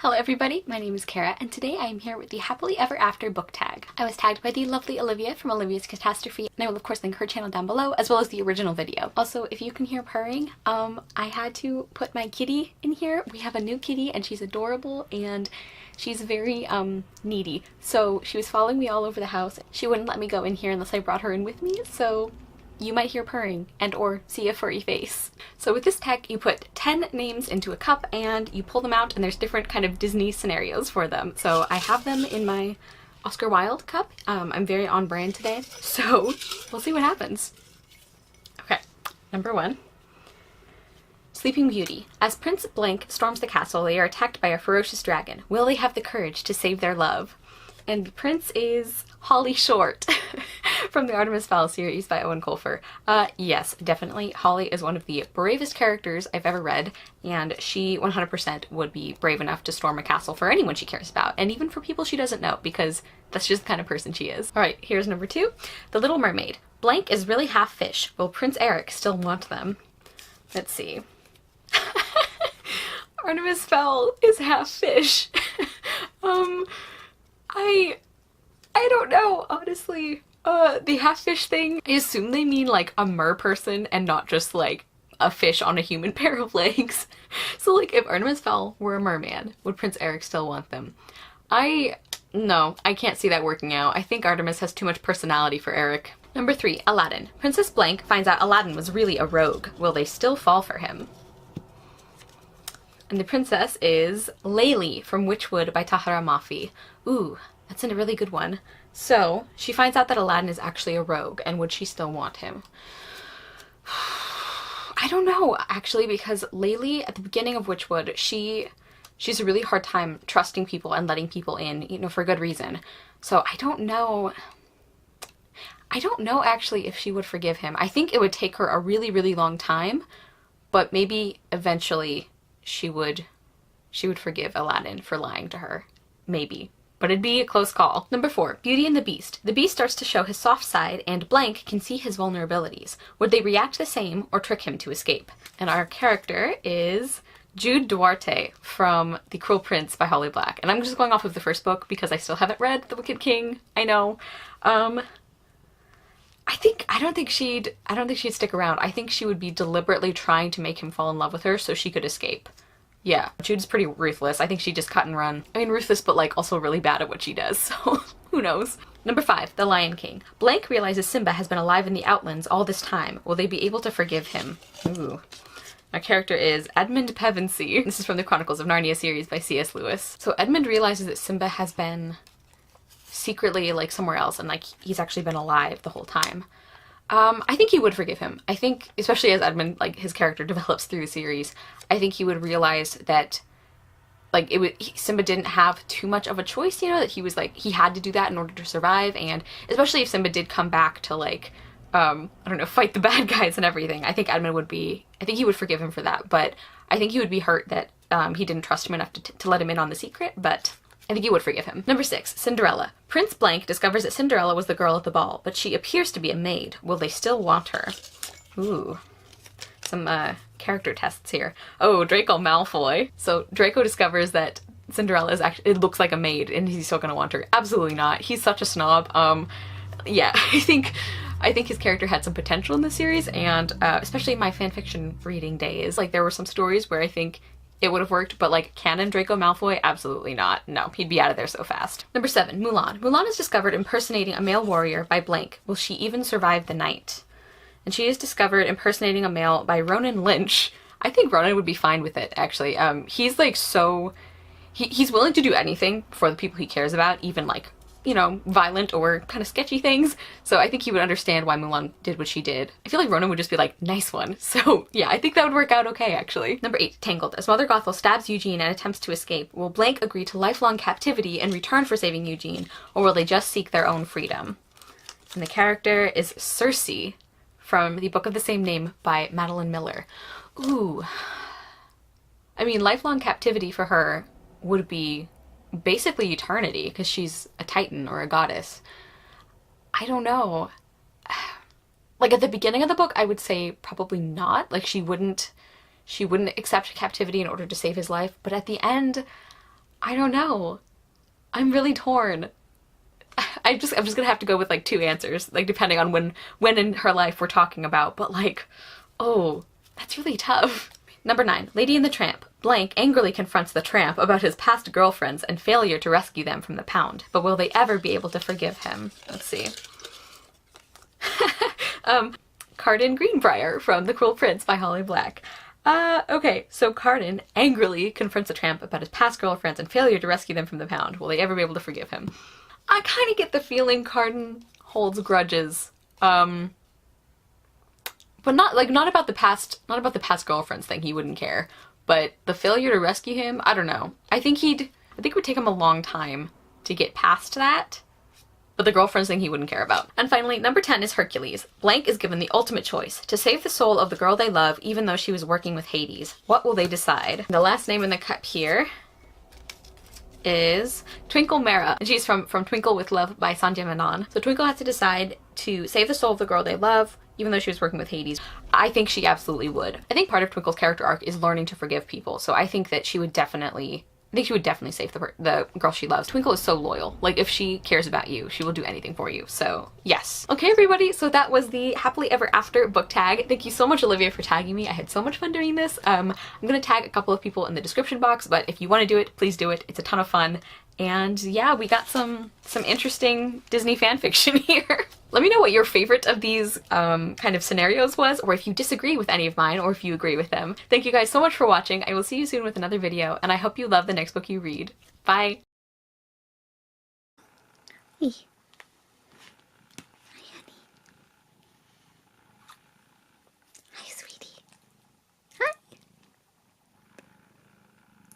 Hello everybody, my name is Kara, and today I am here with the Happily Ever After book tag. I was tagged by the lovely Olivia from Olivia's Catastrophe, and I will of course link her channel down below, as well as the original video. Also, if you can hear purring, I had to put my kitty in here. We have a new kitty and she's adorable and she's very needy. So she was following me all over the house. She wouldn't let me go in here unless I brought her in with me, so you might hear purring and or see a furry face. So with this tag, you put 10 names into a cup and you pull them out, and there's different kind of Disney scenarios for them. So I have them in my Oscar Wilde cup. I'm very on brand today, so we'll see what happens. Okay, number 1. Sleeping Beauty. As Prince Blank storms the castle, they are attacked by a ferocious dragon. Will they have the courage to save their love? And the prince is Holly Short from the Artemis Fowl series by Owen Colfer. Yes, definitely. Holly is one of the bravest characters I've ever read, and she 100% would be brave enough to storm a castle for anyone she cares about, and even for people she doesn't know, because that's just the kind of person she is. Alright, here's number 2. The Little Mermaid. Blank is really half fish. Will Prince Eric still want them? Let's see. Artemis Fowl is half fish. I don't know, honestly. The half fish thing, I assume they mean like a mer person and not just like a fish on a human pair of legs. So like if Artemis Fowl were a merman, would Prince Eric still want them? No, I can't see that working out. I think Artemis has too much personality for Eric. Number 3, Aladdin. Princess Blank finds out Aladdin was really a rogue. Will they still fall for him? And the princess is Layli from Witchwood by TellHerAStory. Ooh, that's a really good one. So, she finds out that Aladdin is actually a rogue, and would she still want him? I don't know, actually, because Layli, at the beginning of Witchwood, she's a really hard time trusting people and letting people in, you know, for good reason. So I don't know actually if she would forgive him. I think it would take her a really, really long time, but maybe eventually she would forgive Aladdin for lying to her. Maybe. But it'd be a close call. Number 4, Beauty and the Beast. The Beast starts to show his soft side, and Blank can see his vulnerabilities. Would they react the same or trick him to escape? And our character is Jude Duarte from The Cruel Prince by Holly Black. And I'm just going off of the first book because I still haven't read The Wicked King. I know. I don't think she'd stick around. I think she would be deliberately trying to make him fall in love with her so she could escape. Yeah, Jude's pretty ruthless. I think she just cut and run. I mean, ruthless, but like also really bad at what she does, so who knows. Number 5, The Lion King. Blank realizes Simba has been alive in the Outlands all this time. Will they be able to forgive him? Ooh. Our character is Edmund Pevensey. This is from the Chronicles of Narnia series by C.S. Lewis. So Edmund realizes that Simba has been secretly like somewhere else, and like he's actually been alive the whole time. I think he would forgive him. I think, especially as Edmund, like, his character develops through the series, I think he would realize that, like, Simba didn't have too much of a choice, you know, that he was, like, he had to do that in order to survive, and especially if Simba did come back to, like, I don't know, fight the bad guys and everything, I think Edmund would be, I think he would forgive him for that, but I think he would be hurt that, he didn't trust him enough to let him in on the secret, but I think he would forgive him. Number 6, Cinderella. Prince Blank discovers that Cinderella was the girl at the ball, but she appears to be a maid. Will they still want her? Ooh. Some, character tests here. Oh, Draco Malfoy. So Draco discovers that Cinderella is actually, it looks like a maid, and he's still gonna want her. Absolutely not. He's such a snob. Yeah, I think his character had some potential in the series, and, especially in my fanfiction reading days, like, there were some stories where I think it would have worked, but like canon Draco Malfoy, absolutely not. No, he'd be out of there so fast. Number 7, Mulan. Mulan is discovered impersonating a male warrior by Blank. Will she even survive the night? And she is discovered impersonating a male by Ronan Lynch. I think Ronan would be fine with it, actually. He's like so... He's willing to do anything for the people he cares about, even like, you know, violent or kind of sketchy things. So I think he would understand why Mulan did what she did. I feel like Ronan would just be like, nice one. So yeah, I think that would work out okay, actually. Number 8, Tangled. As Mother Gothel stabs Eugene and attempts to escape, will Blank agree to lifelong captivity in return for saving Eugene, or will they just seek their own freedom? And the character is Circe from the book of the same name by Madeline Miller. Ooh. I mean, lifelong captivity for her would be basically eternity, because she's a titan or a goddess. I don't know. Like, at the beginning of the book, I would say probably not. Like, she wouldn't accept captivity in order to save his life. But at the end, I don't know. I'm really torn. I'm just gonna have to go with like two answers, like depending on when in her life we're talking about, but like, oh, that's really tough. Number 9, Lady and the Tramp. Blank angrily confronts the tramp about his past girlfriends and failure to rescue them from the pound, but will they ever be able to forgive him? Let's see. Cardan Greenbriar from The Cruel Prince by Holly Black. Okay, so Cardan angrily confronts the tramp about his past girlfriends and failure to rescue them from the pound. Will they ever be able to forgive him? I kind of get the feeling Cardan holds grudges. But not about the past girlfriends thing, he wouldn't care. But the failure to rescue him, I don't know. I think it would take him a long time to get past that. But the girlfriend's thing he wouldn't care about. And finally, number 10 is Hercules. Blank is given the ultimate choice, to save the soul of the girl they love even though she was working with Hades. What will they decide? The last name in the cup here is Twinkle Mara. And she's from Twinkle with Love by Sandhya Menon. So Twinkle has to decide to save the soul of the girl they love even though she was working with Hades. I think she absolutely would. I think part of Twinkle's character arc is learning to forgive people. So I think that she would definitely save the girl she loves. Twinkle is so loyal. Like, if she cares about you, she will do anything for you. So, yes. Okay, everybody, so that was the Happily Ever After book tag. Thank you so much, Olivia, for tagging me. I had so much fun doing this. I'm gonna tag a couple of people in the description box, but if you want to do it, please do it. It's a ton of fun. And yeah, we got some interesting Disney fan fiction here. Let me know what your favorite of these kind of scenarios was, or if you disagree with any of mine, or if you agree with them. Thank you guys so much for watching. I will see you soon with another video, and I hope you love the next book you read. Bye! Hey. Hi, honey. Hi, sweetie. Hi.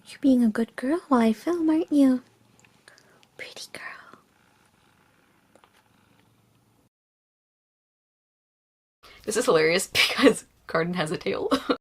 You're being a good girl while I film, aren't you? Pretty girl. This is hilarious because Cardan has a tail.